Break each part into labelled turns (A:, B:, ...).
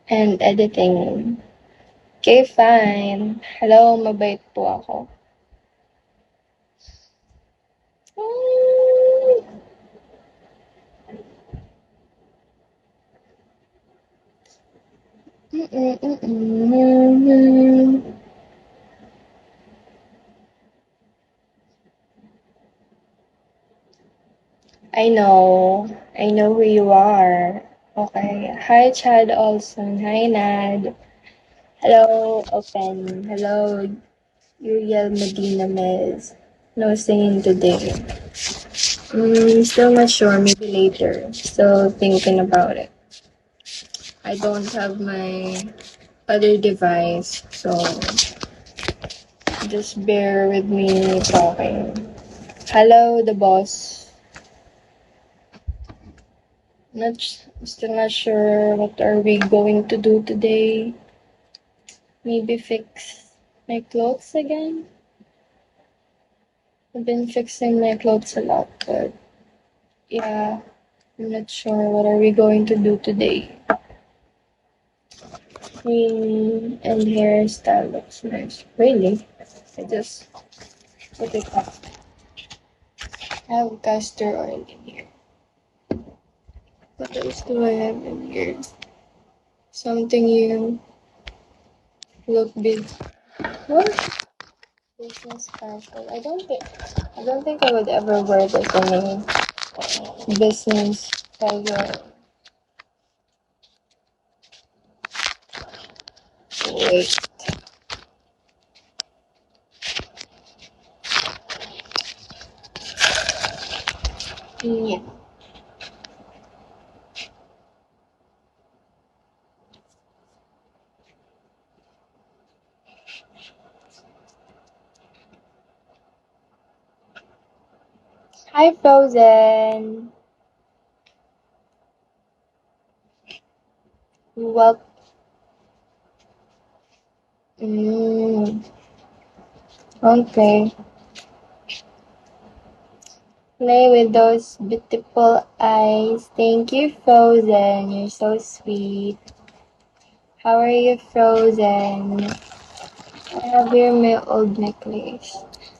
A: and editing. Okay, fine. Hello, mabait po ako. I know who you are. Okay. Hi, Chad Olson. Hi, Nad. Hello, Open. Hello, Uriel Medina Mez. No singing today. Still not sure. Maybe later. Still thinking about it. I don't have my other device, so just bear with me talking. Hello, the boss. Still not sure what are we going to do today. Maybe fix my clothes again. I've been fixing my clothes a lot, but yeah, I'm not sure what are we going to do today. And hairstyle looks nice. Really? I just put it up. I have castor oil in here. What else do I have in here? Something you look big. What? Business casual. I don't think I would ever wear this in a business casual. Wait. Yeah. Hi, Frozen. Well, mm, okay. Play with those beautiful eyes. Thank you, Frozen. You're so sweet. How are you, Frozen? I have here my old necklace.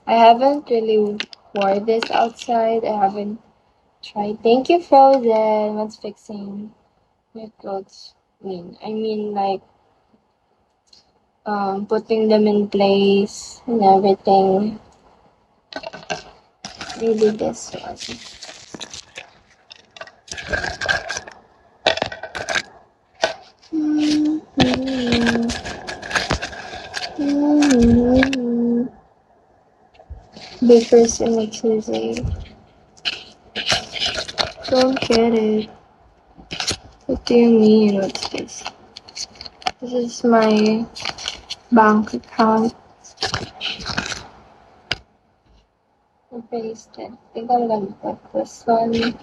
A: I haven't really wore this outside. I haven't tried. Thank you, Frozen. What's fixing your clothes mean? I mean, like, putting them in place and everything. Maybe this one. Bakers and Exercise. Don't get it. What do you mean? What's this? This is my bank account. I pasted. I think I'm gonna put this one.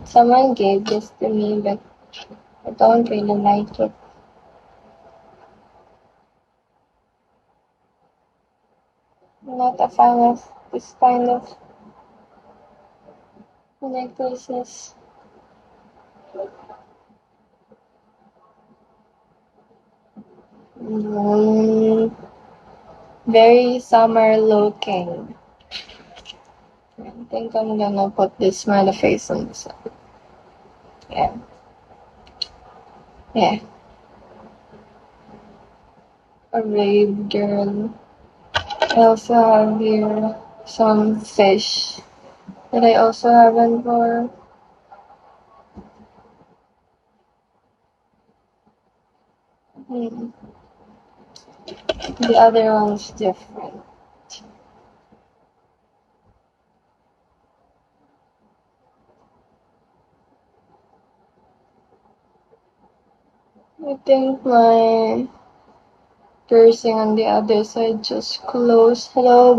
A: Someone gave this to me, but I don't really like it. I'm not a fan of this kind of necklaces. Very summer looking. I think I'm gonna put this smiley face on this one. Yeah. Yeah. A rave girl. I also have here some fish that I also haven't worn. The other one's different. I think my piercing on the other side just closed. Hello,